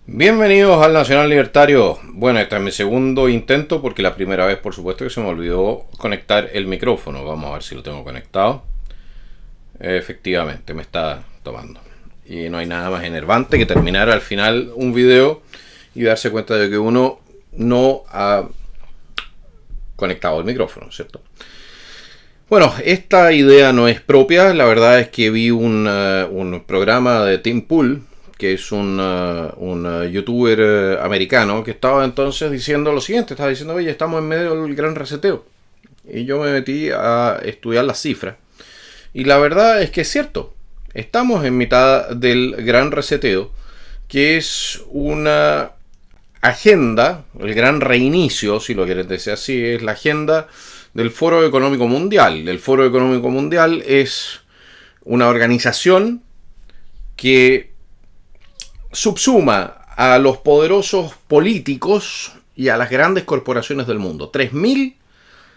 Bienvenidos al Nacional Libertario. Bueno, este es mi segundo intento porque la primera vez, por supuesto, que se me olvidó conectar el micrófono. Vamos a ver si lo tengo conectado. Efectivamente, me está tomando. Y no hay nada más enervante que terminar al final un video y darse cuenta de que uno no ha conectado el micrófono, ¿cierto? Bueno, esta idea no es propia. La verdad es que vi un programa de Tim Pool, que es un youtuber americano, que estaba entonces diciendo lo siguiente. Estaba diciendo, oye, estamos en medio del gran reseteo. Y yo me metí a estudiar las cifras. Y la verdad es que es cierto. Estamos en mitad del gran reseteo, que es una agenda, el gran reinicio, si lo quieren decir así, es la agenda del Foro Económico Mundial. El Foro Económico Mundial es una organización que subsuma a los poderosos políticos y a las grandes corporaciones del mundo. 3.000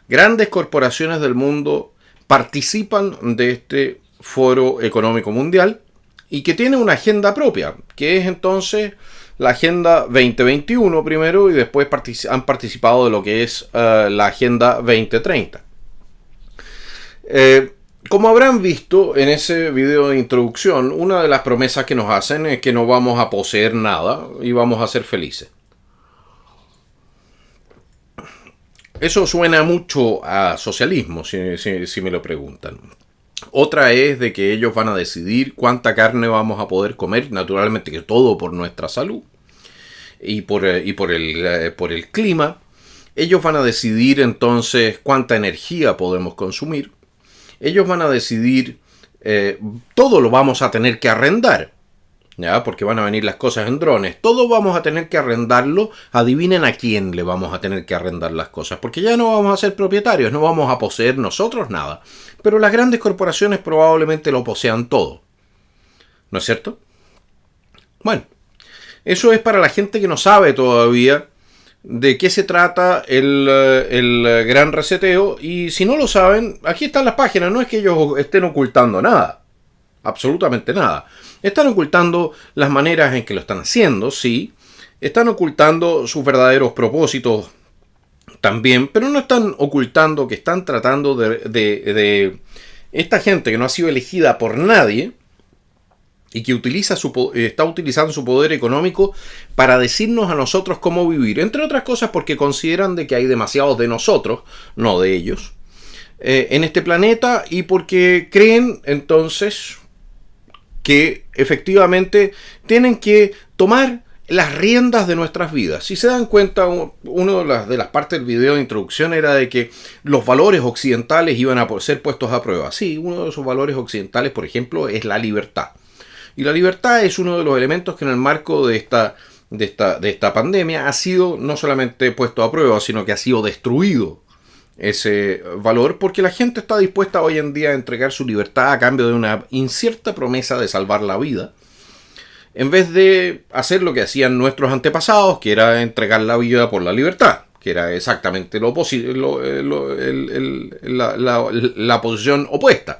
grandes corporaciones del mundo participan de este Foro Económico Mundial y que tiene una agenda propia, que es entonces la Agenda 2021 primero y después han participado de lo que es la Agenda 2030. Como habrán visto en ese video de introducción, una de las promesas que nos hacen es que no vamos a poseer nada y vamos a ser felices. Eso suena mucho a socialismo, si me lo preguntan. Otra es de que ellos van a decidir cuánta carne vamos a poder comer, naturalmente que todo por nuestra salud y por el clima. Ellos van a decidir entonces cuánta energía podemos consumir. Ellos van a decidir, todo lo vamos a tener que arrendar, ¿ya? Porque van a venir las cosas en drones. Todo vamos a tener que arrendarlo. Adivinen a quién le vamos a tener que arrendar las cosas, porque ya no vamos a ser propietarios, no vamos a poseer nosotros nada. Pero las grandes corporaciones probablemente lo posean todo, ¿no es cierto? Bueno, eso es para la gente que no sabe todavía de qué se trata el gran reseteo. Y si no lo saben, aquí están las páginas. No es que ellos estén ocultando nada, absolutamente nada. Están ocultando las maneras en que lo están haciendo, sí. Están ocultando sus verdaderos propósitos también, pero no están ocultando que están tratando de esta gente que no ha sido elegida por nadie y que está utilizando su poder económico para decirnos a nosotros cómo vivir. Entre otras cosas porque consideran de que hay demasiados de nosotros, no de ellos, en este planeta, y porque creen entonces que efectivamente tienen que tomar las riendas de nuestras vidas. Si se dan cuenta, una de las partes del video de introducción era de que los valores occidentales iban a ser puestos a prueba. Sí, uno de esos valores occidentales, por ejemplo, es la libertad. Y la libertad es uno de los elementos que en el marco de esta pandemia ha sido no solamente puesto a prueba, sino que ha sido destruido ese valor porque la gente está dispuesta hoy en día a entregar su libertad a cambio de una incierta promesa de salvar la vida, en vez de hacer lo que hacían nuestros antepasados, que era entregar la vida por la libertad, que era exactamente lo la posición opuesta.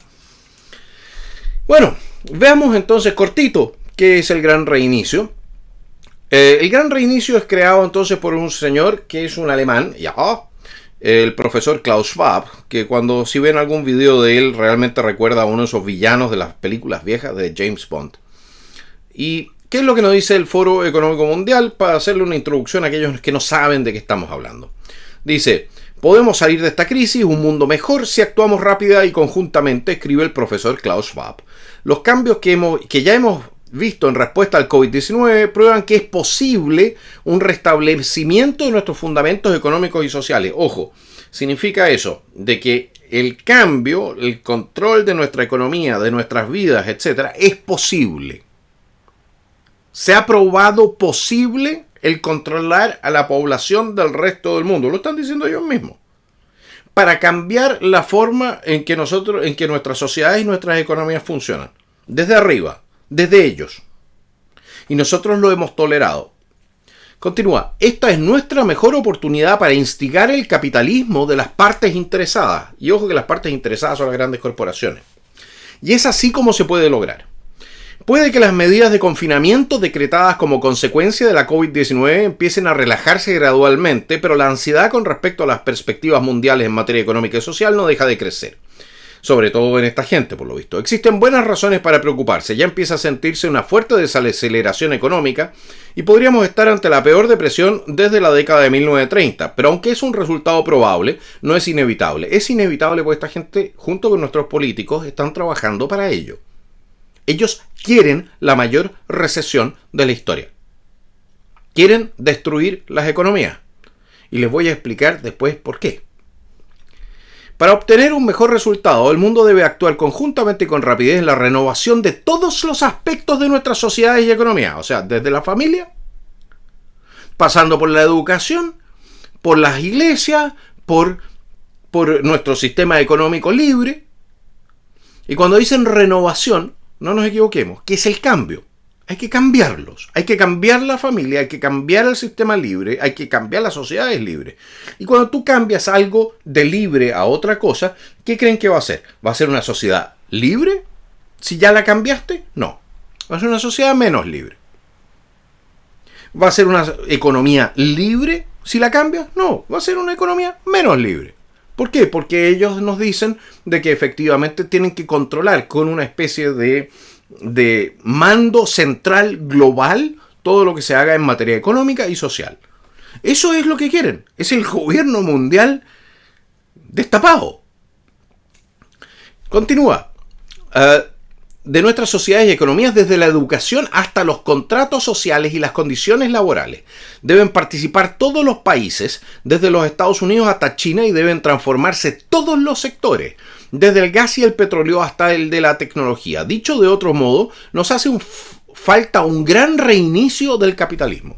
Bueno, veamos entonces cortito qué es el Gran Reinicio. El Gran Reinicio es creado entonces por un señor que es un alemán, el profesor Klaus Schwab, que cuando si ven algún video de él realmente recuerda a uno de esos villanos de las películas viejas de James Bond. ¿Y qué es lo que nos dice el Foro Económico Mundial? Para hacerle una introducción a aquellos que no saben de qué estamos hablando. Dice: podemos salir de esta crisis un mundo mejor si actuamos rápida y conjuntamente, escribe el profesor Klaus Schwab. Los cambios que ya hemos visto en respuesta al COVID-19 prueban que es posible un restablecimiento de nuestros fundamentos económicos y sociales. Ojo, significa eso, de que el cambio, el control de nuestra economía, de nuestras vidas, etc., es posible. Se ha probado posible el controlar a la población del resto del mundo. Lo están diciendo ellos mismos. Para cambiar la forma en que nuestras sociedades y nuestras economías funcionan. Desde arriba, desde ellos. Y nosotros lo hemos tolerado. Continúa. Esta es nuestra mejor oportunidad para instigar el capitalismo de las partes interesadas. Y ojo que las partes interesadas son las grandes corporaciones. Y es así como se puede lograr. Puede que las medidas de confinamiento decretadas como consecuencia de la COVID-19 empiecen a relajarse gradualmente, pero la ansiedad con respecto a las perspectivas mundiales en materia económica y social no deja de crecer. Sobre todo en esta gente, por lo visto. Existen buenas razones para preocuparse. Ya empieza a sentirse una fuerte desaceleración económica y podríamos estar ante la peor depresión desde la década de 1930. Pero aunque es un resultado probable, no es inevitable. Es inevitable porque esta gente, junto con nuestros políticos, están trabajando para ello. Ellos quieren la mayor recesión de la historia. Quieren destruir las economías. Y les voy a explicar después por qué. Para obtener un mejor resultado, el mundo debe actuar conjuntamente y con rapidez en la renovación de todos los aspectos de nuestras sociedades y economía. O sea, desde la familia, pasando por la educación, por las iglesias, por nuestro sistema económico libre. Y cuando dicen renovación, no nos equivoquemos, que es el cambio. Hay que cambiarlos. Hay que cambiar la familia, hay que cambiar el sistema libre, hay que cambiar las sociedades libres. Y cuando tú cambias algo de libre a otra cosa, ¿qué creen que va a ser? ¿Va a ser una sociedad libre? Si ya la cambiaste, no. Va a ser una sociedad menos libre. ¿Va a ser una economía libre si la cambias? No. Va a ser una economía menos libre. ¿Por qué? Porque ellos nos dicen de que efectivamente tienen que controlar con una especie de mando central global todo lo que se haga en materia económica y social. Eso es lo que quieren. Es el gobierno mundial destapado. Continúa. De nuestras sociedades y economías, desde la educación hasta los contratos sociales y las condiciones laborales. Deben participar todos los países, desde los Estados Unidos hasta China, y deben transformarse todos los sectores, desde el gas y el petróleo hasta el de la tecnología. Dicho de otro modo, nos hace falta un gran reinicio del capitalismo.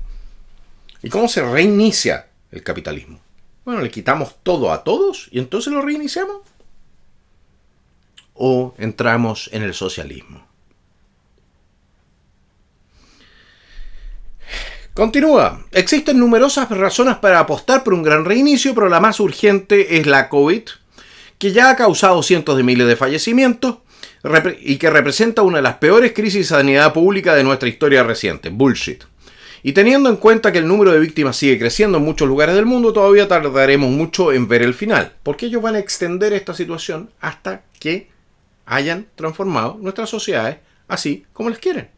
¿Y cómo se reinicia el capitalismo? Bueno, le quitamos todo a todos y entonces lo reiniciamos. O entramos en el socialismo. Continúa. Existen numerosas razones para apostar por un gran reinicio, pero la más urgente es la COVID, que ya ha causado cientos de miles de fallecimientos y que representa una de las peores crisis de sanidad pública de nuestra historia reciente. Bullshit. Y teniendo en cuenta que el número de víctimas sigue creciendo en muchos lugares del mundo, todavía tardaremos mucho en ver el final, porque ellos van a extender esta situación hasta que hayan transformado nuestras sociedades así como las quieren.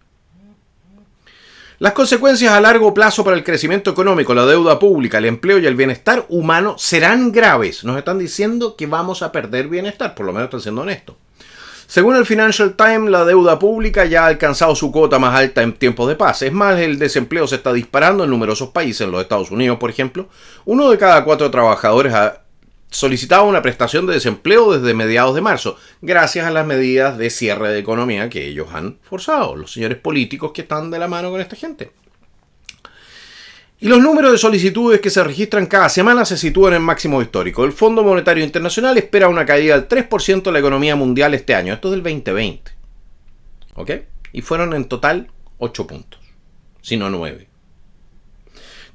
Las consecuencias a largo plazo para el crecimiento económico, la deuda pública, el empleo y el bienestar humano serán graves. Nos están diciendo que vamos a perder bienestar, por lo menos están siendo honestos. Según el Financial Times, la deuda pública ya ha alcanzado su cuota más alta en tiempos de paz. Es más, el desempleo se está disparando en numerosos países. En los Estados Unidos, por ejemplo, 1 de cada 4 trabajadores ha solicitado una prestación de desempleo desde mediados de marzo, gracias a las medidas de cierre de economía que ellos han forzado, los señores políticos que están de la mano con esta gente. Y los números de solicitudes que se registran cada semana se sitúan en máximos históricos. El Fondo Monetario Internacional espera una caída del 3% de la economía mundial este año. Esto es del 2020. ¿Ok? Y fueron en total 8 puntos, si no 9.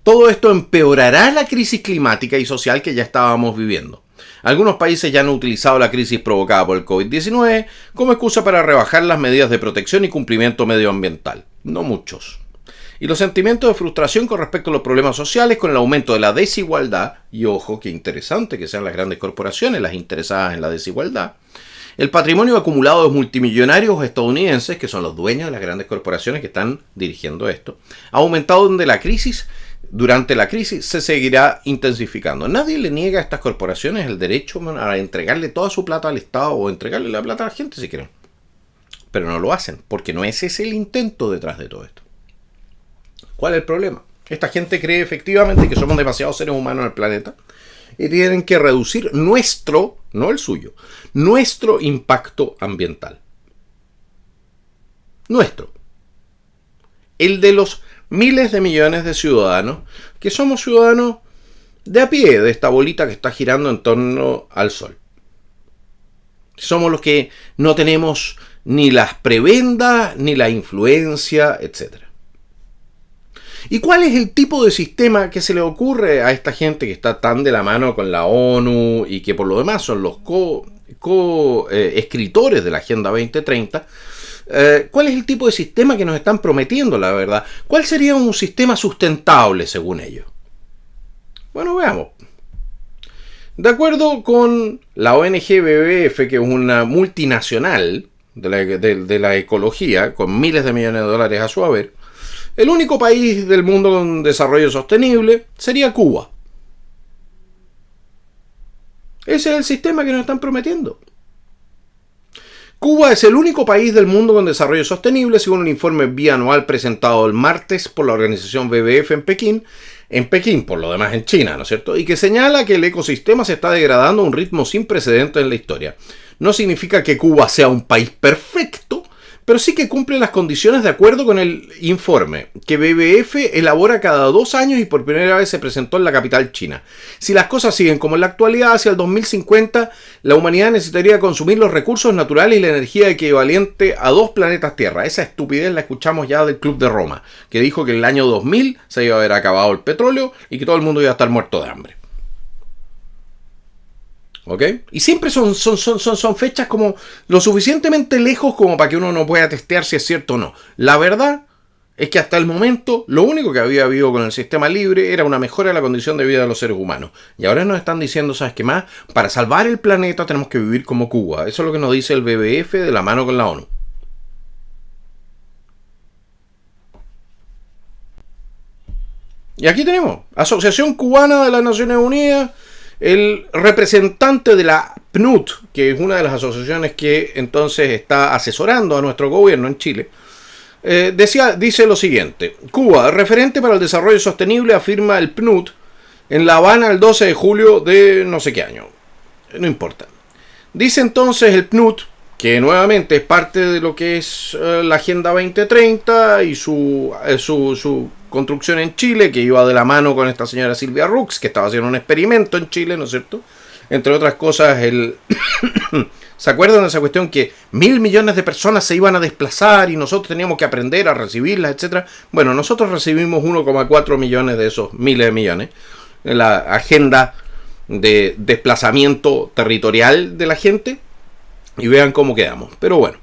Todo esto empeorará la crisis climática y social que ya estábamos viviendo. Algunos países ya han utilizado la crisis provocada por el COVID-19 como excusa para rebajar las medidas de protección y cumplimiento medioambiental. No muchos. Y los sentimientos de frustración con respecto a los problemas sociales, con el aumento de la desigualdad, y ojo, qué interesante que sean las grandes corporaciones las interesadas en la desigualdad, el patrimonio acumulado de multimillonarios estadounidenses, que son los dueños de las grandes corporaciones que están dirigiendo esto, ha aumentado durante la crisis se seguirá intensificando. Nadie le niega a estas corporaciones el derecho a entregarle toda su plata al Estado o entregarle la plata a la gente si quieren. Pero no lo hacen, porque no ese es el intento detrás de todo esto. ¿Cuál es el problema? Esta gente cree efectivamente que somos demasiados seres humanos en el planeta y tienen que reducir nuestro, no el suyo, nuestro impacto ambiental. Nuestro. El de los miles de millones de ciudadanos que somos ciudadanos de a pie de esta bolita que está girando en torno al Sol. Somos los que no tenemos ni las prebendas, ni la influencia, etc. ¿Y cuál es el tipo de sistema que se le ocurre a esta gente que está tan de la mano con la ONU y que por lo demás son los escritores de la Agenda 2030? ¿Cuál es el tipo de sistema que nos están prometiendo, la verdad? ¿Cuál sería un sistema sustentable según ellos? Bueno, veamos. De acuerdo con la ONG WWF, que es una multinacional de la ecología, con miles de millones de dólares a su haber, el único país del mundo con desarrollo sostenible sería Cuba. Ese es el sistema que nos están prometiendo. Cuba es el único país del mundo con desarrollo sostenible, según un informe bianual presentado el martes por la organización WWF en Pekín, por lo demás en China, ¿no es cierto? Y que señala que el ecosistema se está degradando a un ritmo sin precedentes en la historia. No significa que Cuba sea un país perfecto, pero sí que cumple las condiciones de acuerdo con el informe, que WWF elabora cada 2 años y por primera vez se presentó en la capital china. Si las cosas siguen como en la actualidad, hacia el 2050, la humanidad necesitaría consumir los recursos naturales y la energía equivalente a 2 planetas Tierra. Esa estupidez la escuchamos ya del Club de Roma, que dijo que en el año 2000 se iba a haber acabado el petróleo y que todo el mundo iba a estar muerto de hambre. ¿Ok? Y siempre son fechas como lo suficientemente lejos como para que uno no pueda testear si es cierto o no. La verdad es que hasta el momento lo único que había habido con el sistema libre era una mejora de la condición de vida de los seres humanos. Y ahora nos están diciendo, ¿sabes qué más? Para salvar el planeta tenemos que vivir como Cuba. Eso es lo que nos dice el WWF de la mano con la ONU. Y aquí tenemos Asociación Cubana de las Naciones Unidas. El representante de la PNUD, que es una de las asociaciones que entonces está asesorando a nuestro gobierno en Chile, dice lo siguiente: Cuba, referente para el desarrollo sostenible, afirma el PNUD en La Habana el 12 de julio de no sé qué año. No importa. Dice entonces el PNUD, que nuevamente es parte de lo que es la Agenda 2030 y su construcción en Chile, que iba de la mano con esta señora Silvia Rux, que estaba haciendo un experimento en Chile, ¿no es cierto? Entre otras cosas, ¿se acuerdan de esa cuestión que 1.000 millones de personas se iban a desplazar y nosotros teníamos que aprender a recibirlas, etcétera? Bueno, nosotros recibimos 1,4 millones de esos miles de millones en la agenda de desplazamiento territorial de la gente, y vean cómo quedamos. Pero bueno,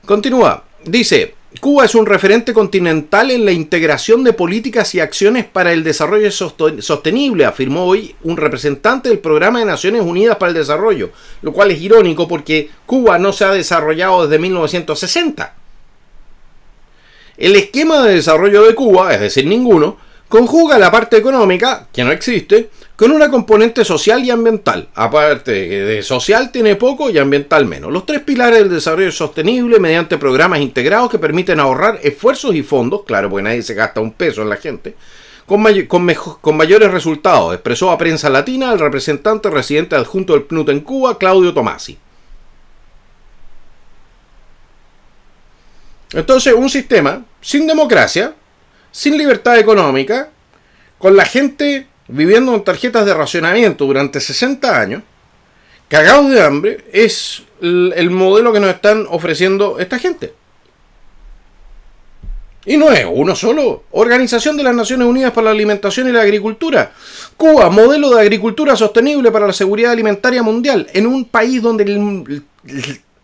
continúa. Dice: Cuba es un referente continental en la integración de políticas y acciones para el desarrollo sostenible, afirmó hoy un representante del Programa de Naciones Unidas para el Desarrollo, lo cual es irónico porque Cuba no se ha desarrollado desde 1960. El esquema de desarrollo de Cuba, es decir, ninguno, conjuga la parte económica, que no existe, con una componente social y ambiental. Aparte de social tiene poco y ambiental menos. Los 3 pilares del desarrollo sostenible mediante programas integrados que permiten ahorrar esfuerzos y fondos, claro, porque nadie se gasta un peso en la gente, con mayores resultados, expresó a Prensa Latina el representante residente adjunto del PNUD en Cuba, Claudio Tomasi. Entonces, un sistema sin democracia, sin libertad económica, con la gente viviendo en tarjetas de racionamiento durante 60 años, cagados de hambre, es el modelo que nos están ofreciendo esta gente. Y no es uno solo. Organización de las Naciones Unidas para la Alimentación y la Agricultura. Cuba, modelo de agricultura sostenible para la seguridad alimentaria mundial. En un país donde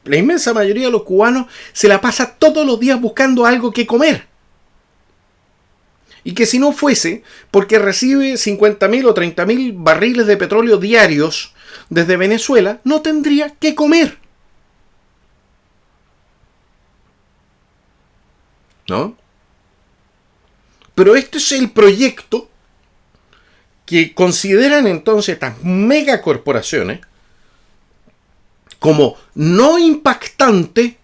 la inmensa mayoría de los cubanos se la pasa todos los días buscando algo que comer. Y que si no fuese porque recibe 50.000 o 30.000 barriles de petróleo diarios desde Venezuela, no tendría que comer. ¿No? Pero este es el proyecto que consideran entonces estas megacorporaciones como no impactante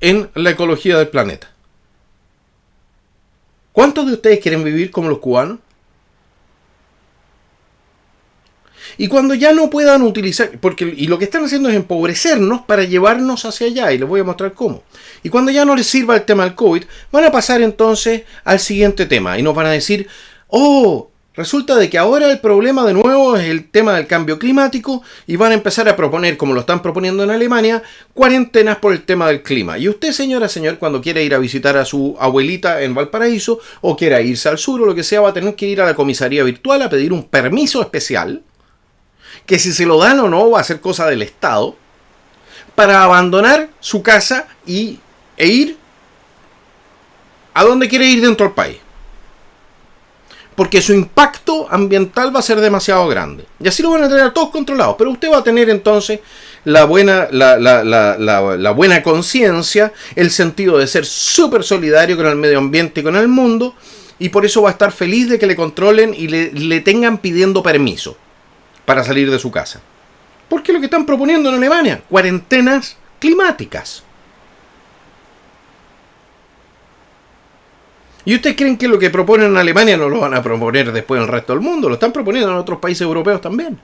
en la ecología del planeta. ¿Cuántos de ustedes quieren vivir como los cubanos? Y cuando ya no puedan utilizar, y lo que están haciendo es empobrecernos para llevarnos hacia allá, y les voy a mostrar cómo. Y cuando ya no les sirva el tema del COVID, van a pasar entonces al siguiente tema, y nos van a decir, oh, resulta de que ahora el problema de nuevo es el tema del cambio climático, y van a empezar a proponer, como lo están proponiendo en Alemania, cuarentenas por el tema del clima. Y usted, señora, señor, cuando quiera ir a visitar a su abuelita en Valparaíso, o quiera irse al sur, o lo que sea, va a tener que ir a la comisaría virtual a pedir un permiso especial, que si se lo dan o no va a ser cosa del Estado, para abandonar su casa e ir a donde quiere ir dentro del país. Porque su impacto ambiental va a ser demasiado grande. Y así lo van a tener todos controlados. Pero usted va a tener entonces la buena conciencia, el sentido de ser súper solidario con el medio ambiente y con el mundo, y por eso va a estar feliz de que le controlen y le tengan pidiendo permiso para salir de su casa. Porque lo que están proponiendo en Alemania, cuarentenas climáticas. ¿Y ustedes creen que lo que proponen en Alemania no lo van a proponer después en el resto del mundo? Lo están proponiendo en otros países europeos también.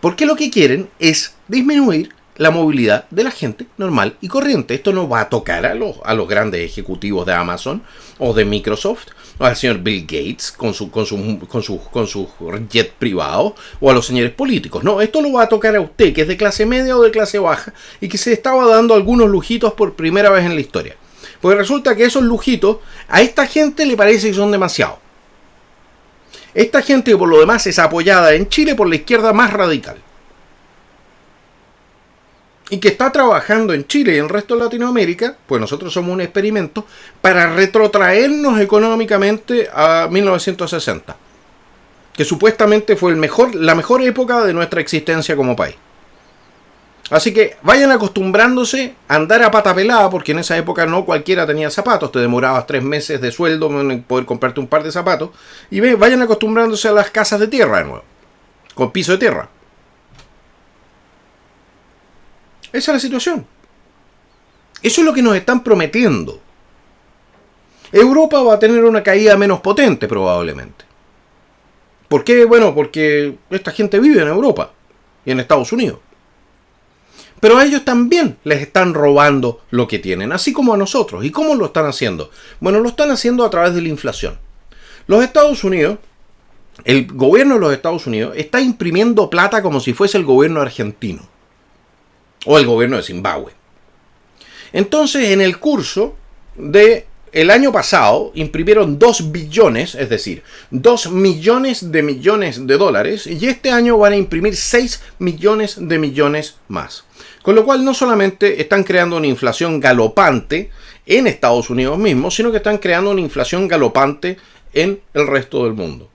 Porque lo que quieren es disminuir la movilidad de la gente normal y corriente. Esto no va a tocar a los grandes ejecutivos de Amazon o de Microsoft, o al señor Bill Gates con su jet privado, o a los señores políticos. No, esto lo va a tocar a usted, que es de clase media o de clase baja, y que se estaba dando algunos lujitos por primera vez en la historia. Porque resulta que esos lujitos a esta gente le parece que son demasiado. Esta gente, que por lo demás es apoyada en Chile por la izquierda más radical, y que está trabajando en Chile y en el resto de Latinoamérica, pues nosotros somos un experimento para retrotraernos económicamente a 1960, que supuestamente fue la mejor época de nuestra existencia como país. Así que vayan acostumbrándose a andar a pata pelada, porque en esa época no cualquiera tenía zapatos, te demorabas 3 meses de sueldo en poder comprarte un par de zapatos, y vayan acostumbrándose a las casas de tierra de nuevo, con piso de tierra. Esa es la situación. Eso es lo que nos están prometiendo. Europa va a tener una caída menos potente probablemente. ¿Por qué? Bueno, porque esta gente vive en Europa y en Estados Unidos. Pero a ellos también les están robando lo que tienen, así como a nosotros. ¿Y cómo lo están haciendo? Bueno, lo están haciendo a través de la inflación. Los Estados Unidos, el gobierno de los Estados Unidos, está imprimiendo plata como si fuese el gobierno argentino o el gobierno de Zimbabue. Entonces, en el curso de el año pasado imprimieron 2 billones, es decir, 2 millones de dólares, y este año van a imprimir 6 millones de millones más. Con lo cual no solamente están creando una inflación galopante en Estados Unidos mismos, sino que están creando una inflación galopante en el resto del mundo.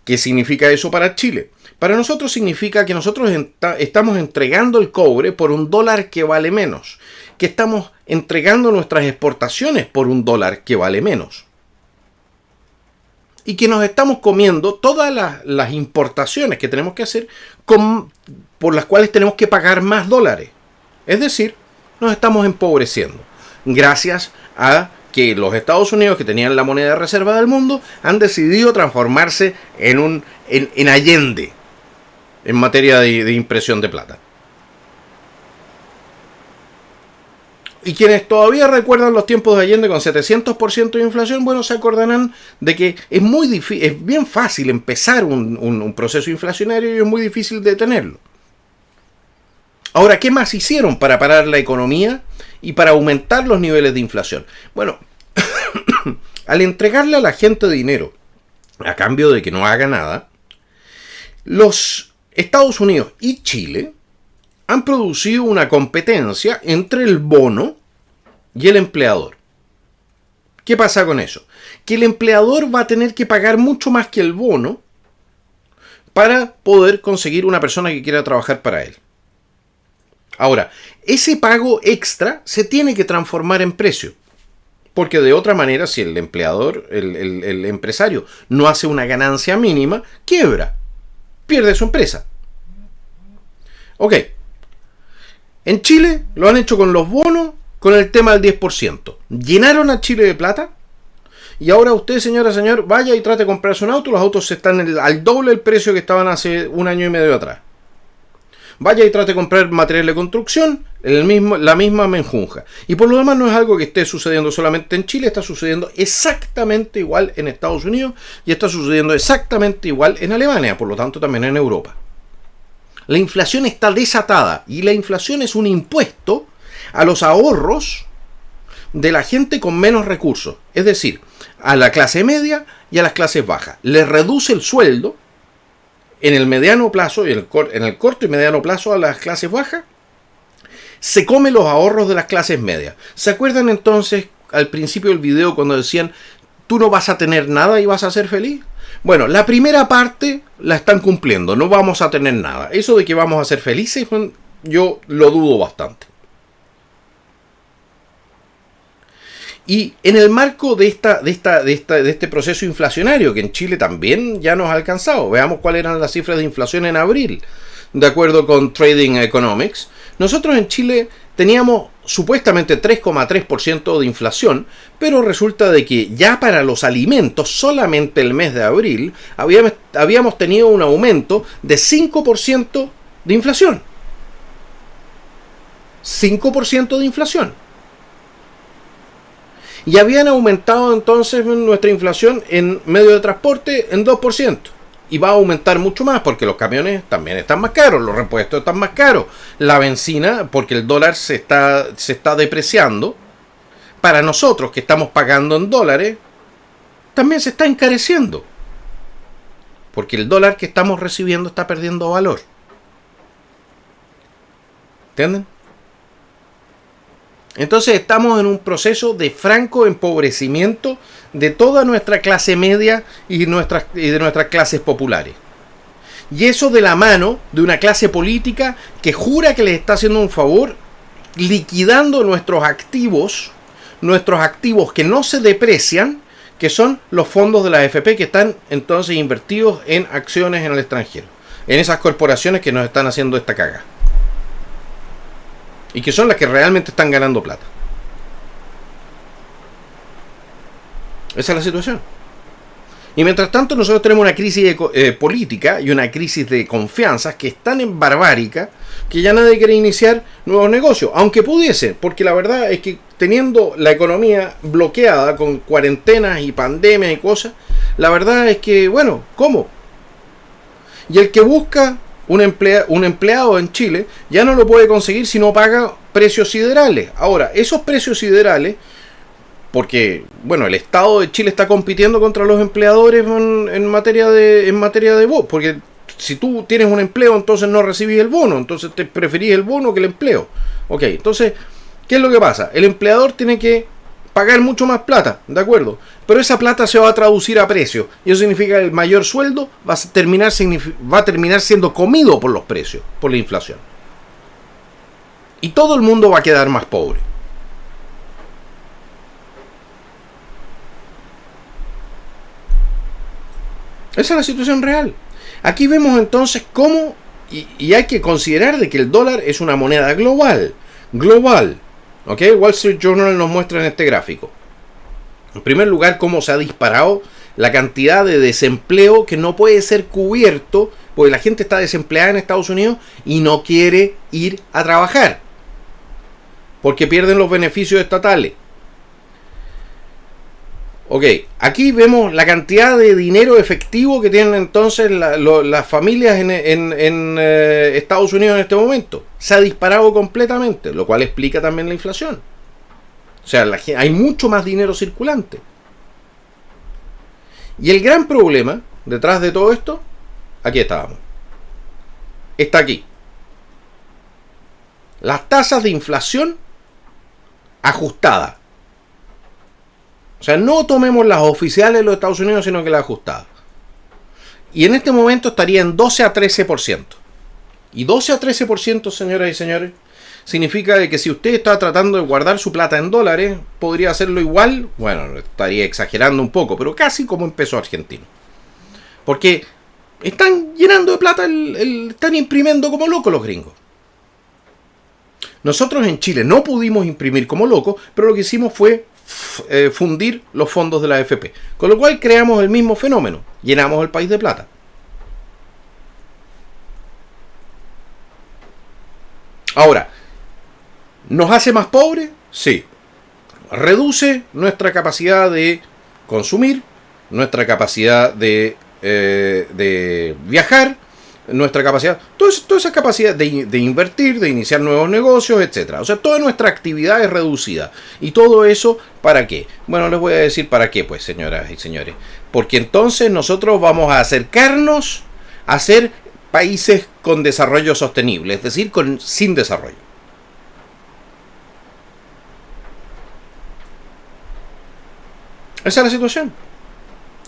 ¿Qué significa eso para Chile? Para nosotros significa que nosotros estamos entregando el cobre por $1 que vale menos, que estamos entregando nuestras exportaciones por $1 que vale menos, y que nos estamos comiendo todas las importaciones que tenemos que hacer por las cuales tenemos que pagar más dólares. Es decir, nos estamos empobreciendo gracias a que los Estados Unidos, que tenían la moneda de reserva del mundo, han decidido transformarse en Allende en materia de impresión de plata. Y quienes todavía recuerdan los tiempos de Allende con 700% de inflación, bueno, se acordarán de que es muy difícil, es bien fácil empezar un proceso inflacionario y es muy difícil detenerlo. Ahora, ¿qué más hicieron para parar la economía y para aumentar los niveles de inflación? Bueno, al entregarle a la gente dinero a cambio de que no haga nada, los Estados Unidos y Chile han producido una competencia entre el bono y el empleador. ¿Qué pasa con eso? Que el empleador va a tener que pagar mucho más que el bono para poder conseguir una persona que quiera trabajar para él. Ahora, ese pago extra se tiene que transformar en precio. Porque de otra manera, si el empleador, el empresario, no hace una ganancia mínima, quiebra. Pierde su empresa. Ok. En Chile lo han hecho con los bonos, con el tema del 10%. Llenaron a Chile de plata. Y ahora usted, señora, señor, vaya y trate de comprarse un auto. Los autos están al doble del precio que estaban hace un año y medio atrás. Vaya y trate de comprar material de construcción, la misma menjunja. Y por lo demás no es algo que esté sucediendo solamente en Chile, está sucediendo exactamente igual en Estados Unidos y está sucediendo exactamente igual en Alemania, por lo tanto también en Europa. La inflación está desatada y la inflación es un impuesto a los ahorros de la gente con menos recursos, es decir, a la clase media y a las clases bajas. Le reduce el sueldo en el mediano plazo y en el corto y mediano plazo a las clases bajas, se come los ahorros de las clases medias. ¿Se acuerdan entonces al principio del video cuando decían tú no vas a tener nada y vas a ser feliz? Bueno, la primera parte la están cumpliendo, no vamos a tener nada. Eso de que vamos a ser felices, yo lo dudo bastante. Y en el marco de este proceso inflacionario, que en Chile también ya nos ha alcanzado, veamos cuáles eran las cifras de inflación en abril, de acuerdo con Trading Economics. Nosotros en Chile teníamos supuestamente 3,3% de inflación, pero resulta de que ya para los alimentos, solamente el mes de abril, habíamos tenido un aumento de 5% de inflación. 5% de inflación. Y habían aumentado entonces nuestra inflación en medio de transporte en 2%. Y va a aumentar mucho más porque los camiones también están más caros, los repuestos están más caros. La benzina, porque el dólar se está depreciando. Para nosotros que estamos pagando en dólares, también se está encareciendo. Porque el dólar que estamos recibiendo está perdiendo valor. ¿Entienden? Entonces estamos en un proceso de franco empobrecimiento de toda nuestra clase media y de nuestras clases populares. Y eso de la mano de una clase política que jura que les está haciendo un favor liquidando nuestros activos que no se deprecian, que son los fondos de la AFP que están entonces invertidos en acciones en el extranjero, en esas corporaciones que nos están haciendo esta caga. Y que son las que realmente están ganando plata. Esa es la situación. Y mientras tanto nosotros tenemos una crisis política y una crisis de confianzas que es tan en barbárica que ya nadie quiere iniciar nuevos negocios. Aunque pudiese, porque la verdad es que teniendo la economía bloqueada con cuarentenas y pandemias y cosas, la verdad es que, bueno, ¿cómo? Y el que busca un empleado en Chile ya no lo puede conseguir si no paga precios siderales. Ahora, esos precios siderales, porque bueno, el Estado de Chile está compitiendo contra los empleadores en materia de bono, porque si tú tienes un empleo entonces no recibís el bono, entonces te preferís el bono que el empleo. Ok, entonces, ¿qué es lo que pasa? El empleador tiene que pagar mucho más plata, ¿de acuerdo? Pero esa plata se va a traducir a precio. Y eso significa que el mayor sueldo va a terminar siendo comido por los precios, por la inflación. Y todo el mundo va a quedar más pobre. Esa es la situación real. Aquí vemos entonces cómo, y hay que considerar de que el dólar es una moneda global. ¿Ok? Wall Street Journal nos muestra en este gráfico. En primer lugar, cómo se ha disparado la cantidad de desempleo que no puede ser cubierto, porque la gente está desempleada en Estados Unidos y no quiere ir a trabajar. porque pierden los beneficios estatales. Ok, aquí vemos la cantidad de dinero efectivo que tienen entonces las familias en Estados Unidos en este momento. Se ha disparado completamente, lo cual explica también la inflación. O sea, hay mucho más dinero circulante. Y el gran problema detrás de todo esto, aquí estábamos. Está aquí. Las tasas de inflación ajustadas. O sea, no tomemos las oficiales de los Estados Unidos, sino que las ajustadas. Y en este momento estaría en 12 a 13%. Y 12 a 13%, señoras y señores, significa de que si usted está tratando de guardar su plata en dólares, podría hacerlo igual, bueno, estaría exagerando un poco, pero casi como en peso argentino. Porque están llenando de plata, están imprimiendo como locos los gringos. Nosotros en Chile no pudimos imprimir como locos, pero lo que hicimos fue fundir los fondos de la AFP. Con lo cual creamos el mismo fenómeno. Llenamos el país de plata. Ahora, ¿nos hace más pobres? Sí. Reduce nuestra capacidad de consumir, nuestra capacidad de viajar, nuestra capacidad, toda esa capacidad de invertir, de iniciar nuevos negocios, etcétera. O sea, toda nuestra actividad es reducida. ¿Y todo eso para qué? Bueno, les voy a decir para qué, pues, señoras y señores. Porque entonces nosotros vamos a acercarnos a ser países con desarrollo sostenible, es decir, sin desarrollo. Esa es la situación.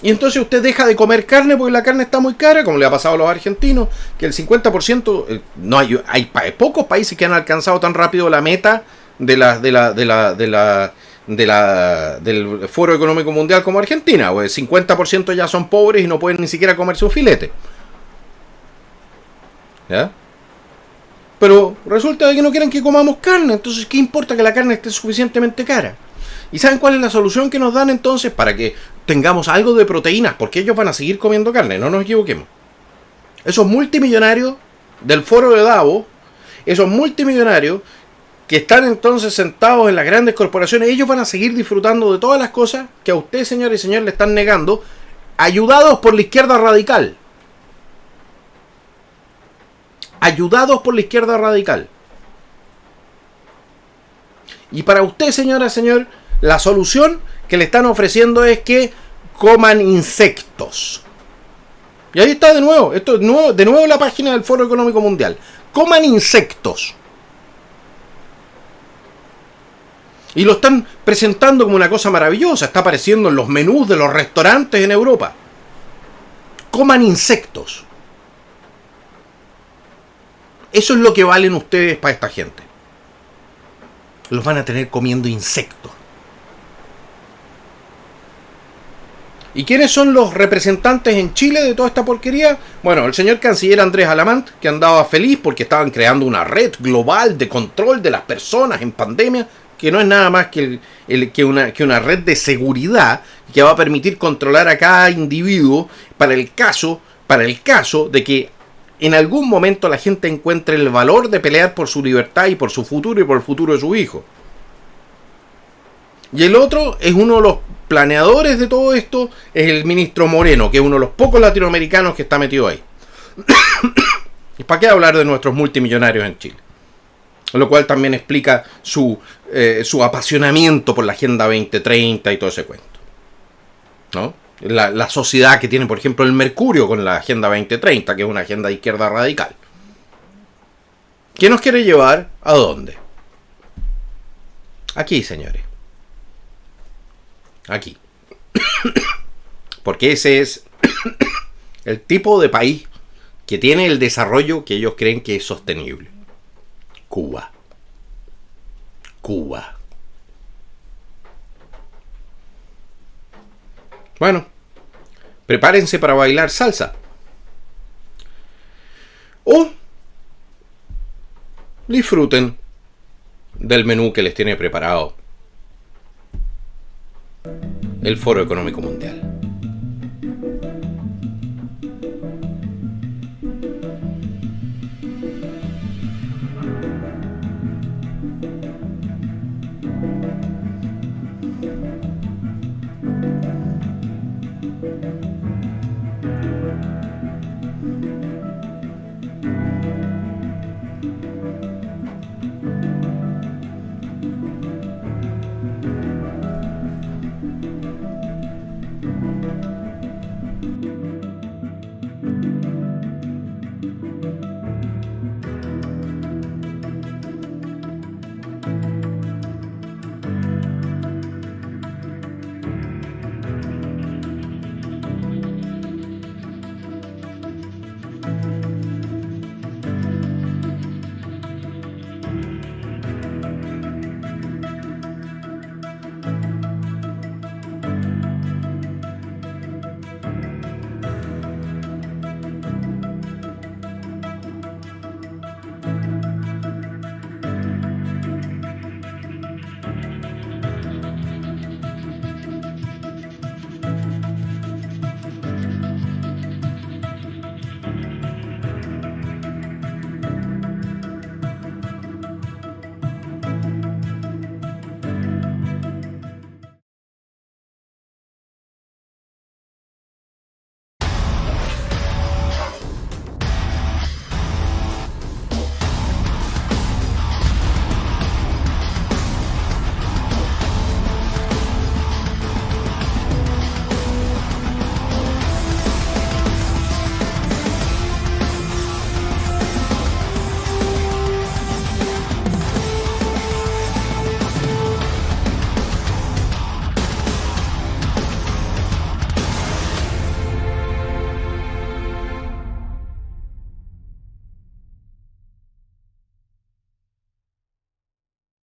Y entonces usted deja de comer carne porque la carne está muy cara, como le ha pasado a los argentinos, que el 50%, no hay pocos países que han alcanzado tan rápido la meta del Foro Económico Mundial como Argentina. O el 50% ya son pobres y no pueden ni siquiera comerse un filete. ¿Ya? Pero resulta que no quieren que comamos carne, entonces ¿qué importa que la carne esté suficientemente cara? ¿Y saben cuál es la solución que nos dan entonces para que tengamos algo de proteínas? Porque ellos van a seguir comiendo carne, no nos equivoquemos. Esos multimillonarios del foro de Davos, esos multimillonarios que están entonces sentados en las grandes corporaciones, ellos van a seguir disfrutando de todas las cosas que a usted, señor y señor, le están negando, ayudados por la izquierda radical. Ayudados por la izquierda radical. Y para usted, señora, señor, la solución que le están ofreciendo es que coman insectos. Y ahí está de nuevo. Esto es de nuevo la página del Foro Económico Mundial. Coman insectos. Y lo están presentando como una cosa maravillosa. Está apareciendo en los menús de los restaurantes en Europa. Coman insectos. Eso es lo que valen ustedes para esta gente. Los van a tener comiendo insectos. ¿Y quiénes son los representantes en Chile de toda esta porquería? Bueno, el señor canciller Andrés Alamant, que andaba feliz porque estaban creando una red global de control de las personas en pandemia, que no es nada más que una red de seguridad que va a permitir controlar a cada individuo para el caso de que en algún momento la gente encuentre el valor de pelear por su libertad y por su futuro y por el futuro de su hijo. Y el otro es uno de los planeadores de todo esto, es el ministro Moreno, que es uno de los pocos latinoamericanos que está metido ahí. ¿Y para qué hablar de nuestros multimillonarios en Chile? Lo cual también explica su apasionamiento por la Agenda 2030 y todo ese cuento, ¿no? La sociedad que tiene, por ejemplo, el Mercurio con la Agenda 2030, que es una agenda de izquierda radical. ¿Qué nos quiere llevar? ¿A dónde? Aquí, señores. Aquí. Porque ese es el tipo de país que tiene el desarrollo que ellos creen que es sostenible. Cuba. Cuba. Bueno, prepárense para bailar salsa. O disfruten del menú que les tiene preparado el Foro Económico Mundial.